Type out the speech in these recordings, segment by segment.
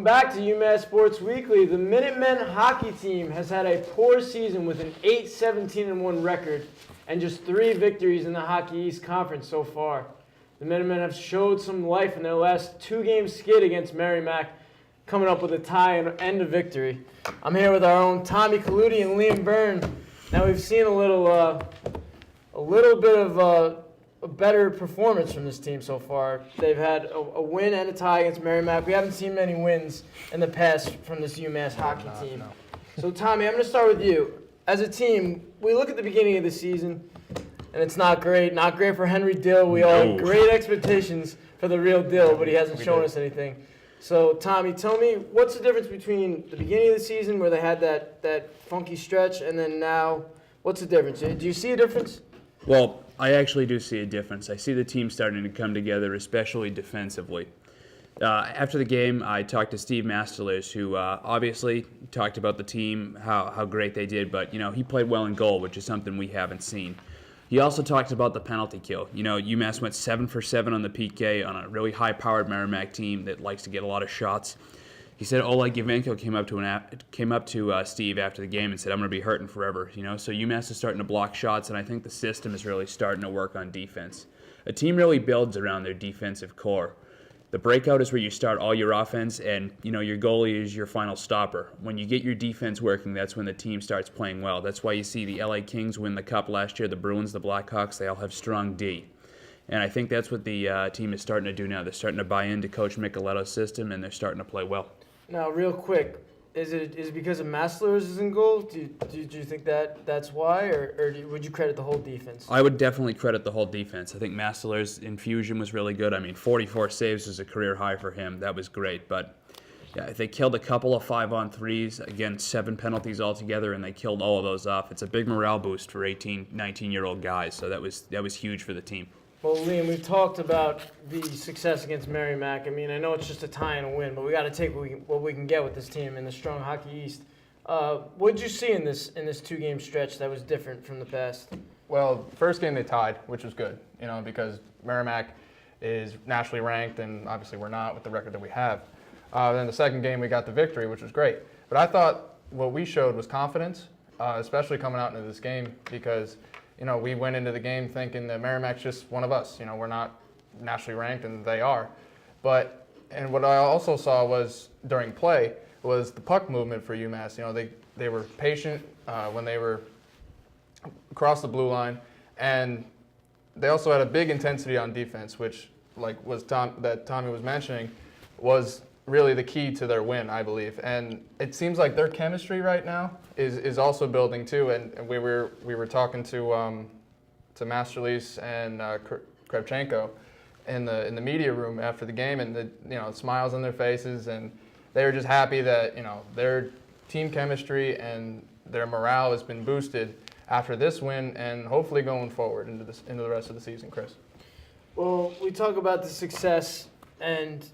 Welcome back to UMass Sports Weekly. The Minutemen hockey team has had a poor season with an 8-17-1 record and just 3 victories in the Hockey East Conference so far. The Minutemen have showed some life in their last 2-game skid against Merrimack, coming up with a tie and a victory. I'm here with our own Tommy Calautti and Liam Byrne. Now we've seen a little bit of a better performance from this team so far. They've had a win and a tie against Merrimack. We haven't seen many wins in the past from this UMass hockey team. No. So, Tommy, I'm going to start with you. As a team, we look at the beginning of the season, and it's not great. Not great for Henry Dill. We all had great expectations for the real Dill, but he hasn't shown us anything. So, Tommy, tell me, what's the difference between the beginning of the season where they had that funky stretch and then now? What's the difference? Do you see a difference? Well, I actually do see a difference. I see the team starting to come together, especially defensively. After the game, I talked to Steve Masterlers, who obviously talked about the team, how great they did, but he played well in goal, which is something we haven't seen. He also talked about the penalty kill. UMass went 7 for 7 on the PK on a really high-powered Merrimack team that likes to get a lot of shots. He said Oleg Yavenko came up to Steve after the game and said, "I'm going to be hurting forever." So UMass is starting to block shots, and I think the system is really starting to work on defense. A team really builds around their defensive core. The breakout is where you start all your offense, and your goalie is your final stopper. When you get your defense working, that's when the team starts playing well. That's why you see the LA Kings win the Cup last year, the Bruins, the Blackhawks, they all have strong D. And I think that's what the team is starting to do now. They're starting to buy into Coach Micheletto's system, and they're starting to play well. Now, real quick, is it because of Maslers is in goal? Do you think that's why, or would you credit the whole defense? I would definitely credit the whole defense. I think Maslers' infusion was really good. 44 saves is a career high for him. That was great. But yeah, they killed a couple of 5-on-3s. Again, 7 penalties altogether, and they killed all of those off. It's a big morale boost for 18, 19-year-old guys. So that was huge for the team. Well, Liam, we've talked about the success against Merrimack. I know it's just a tie and a win, but we got to take what we can get with this team in the strong Hockey East. What did you see in this 2-game stretch that was different from the past? Well, first game they tied, which was good, because Merrimack is nationally ranked, and obviously we're not with the record that we have. Then the second game we got the victory, which was great. But I thought what we showed was confidence, especially coming out into this game, because we went into the game thinking that Merrimack's just one of us. We're not nationally ranked, and they are. And what I also saw was during play was the puck movement for UMass. They were patient when they were across the blue line, and they also had a big intensity on defense, which, that Tommy was mentioning, was really the key to their win, I believe. And it seems like their chemistry right now is also building too. And we were talking to Masterlease and Kravchenko in the media room after the game, and the smiles on their faces, and they were just happy that their team chemistry and their morale has been boosted after this win, and hopefully going forward into the rest of the season. Chris. Well, we talk about the success, and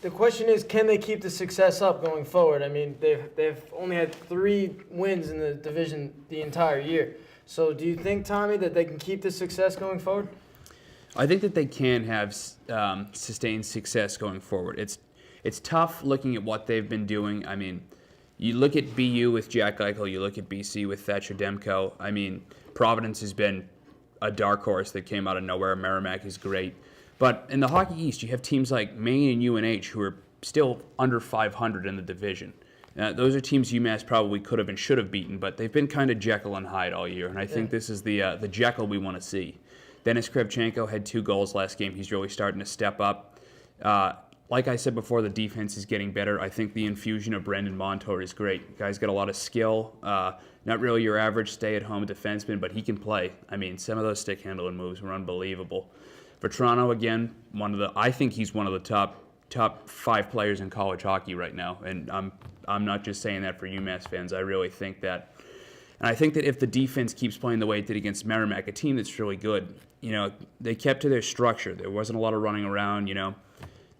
the question is, can they keep the success up going forward? They've only had 3 wins in the division the entire year. So do you think, Tommy, that they can keep this success going forward? I think that they can have sustained success going forward. It's tough looking at what they've been doing. You look at BU with Jack Eichel, you look at BC with Thatcher Demko. Providence has been a dark horse that came out of nowhere. Merrimack is great. But in the Hockey East, you have teams like Maine and UNH who are still under 500 in the division. Those are teams UMass probably could have and should have beaten, but they've been kind of Jekyll and Hyde all year, and I think this is the Jekyll we want to see. Denis Kravchenko had 2 goals last game. He's really starting to step up. Like I said before, the defense is getting better. I think the infusion of Brendan Montour is great. The guy's got a lot of skill. Not really your average stay-at-home defenseman, but he can play. Some of those stick-handling moves were unbelievable. For Toronto, again, I think he's one of the top 5 players in college hockey right now, and I'm not just saying that for UMass fans. I really think that. And I think that if the defense keeps playing the way it did against Merrimack, a team that's really good, they kept to their structure. There wasn't a lot of running around,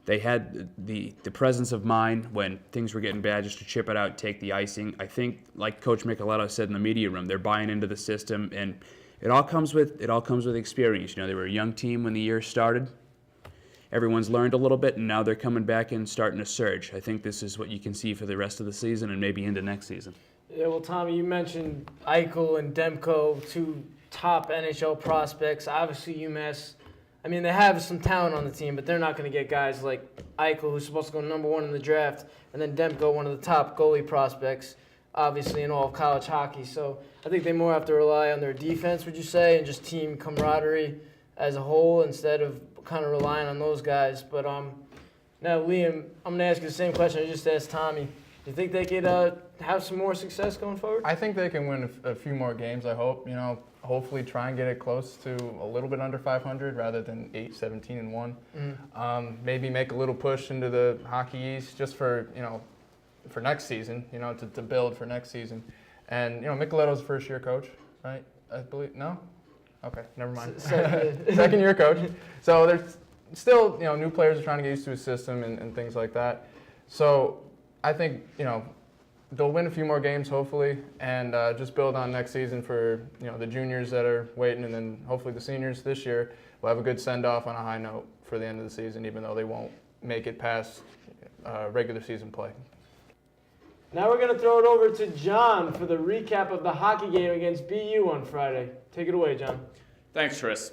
They had the presence of mind when things were getting bad just to chip it out, take the icing. I think, like Coach Micheletto said in the media room, they're buying into the system, and it all comes with experience. They were a young team when the year started, everyone's learned a little bit, and now they're coming back and starting to surge. I think this is what you can see for the rest of the season and maybe into next season. Yeah, well, Tommy, you mentioned Eichel and Demko, two top NHL prospects. Obviously, UMass, I mean, they have some talent on the team, but they're not going to get guys like Eichel, who's supposed to go number 1 in the draft, and then Demko, one of the top goalie prospects, obviously, in all of college hockey. So I think they more have to rely on their defense, would you say, and just team camaraderie as a whole instead of kind of relying on those guys. But now, Liam, I'm going to ask you the same question I just asked Tommy. Do you think they could have some more success going forward? I think they can win a few more games, I hope. Hopefully try and get it close to a little bit under 500 rather than 8-17-1. Maybe make a little push into the Hockey East just for next season, to build for next season. And, Micheletto's first-year coach, right? I believe. No? Okay, never mind. Second-year coach. So there's still, new players are trying to get used to his system and things like that. So I think, they'll win a few more games, hopefully, and just build on next season for, the juniors that are waiting, and then hopefully the seniors this year will have a good send-off on a high note for the end of the season, even though they won't make it past regular season play. Now we're going to throw it over to John for the recap of the hockey game against BU on Friday. Take it away, John. Thanks, Chris.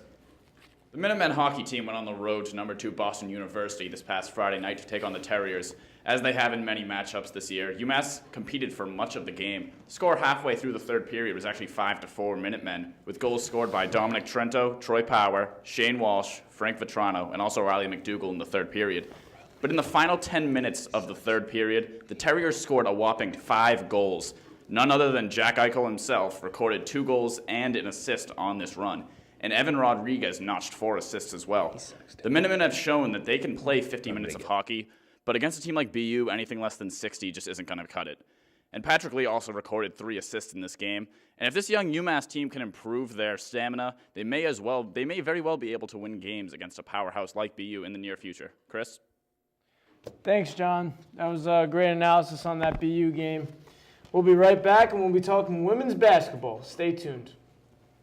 The Minutemen hockey team went on the road to number 2 Boston University this past Friday night to take on the Terriers, as they have in many matchups this year. UMass competed for much of the game. The score halfway through the third period was actually 5-4 Minutemen, with goals scored by Dominic Trento, Troy Power, Shane Walsh, Frank Vetrano, and also Riley McDougall in the third period. But in the final 10 minutes of the third period, the Terriers scored a whopping 5 goals. None other than Jack Eichel himself recorded 2 goals and an assist on this run. And Evan Rodriguez notched 4 assists as well. The Minutemen have shown that they can play 50 minutes of hockey, but against a team like BU, anything less than 60 just isn't going to cut it. And Patrick Lee also recorded 3 assists in this game. And if this young UMass team can improve their stamina, they may very well be able to win games against a powerhouse like BU in the near future. Chris? Thanks, John. That was a great analysis on that BU game. We'll be right back, and we'll be talking women's basketball. Stay tuned.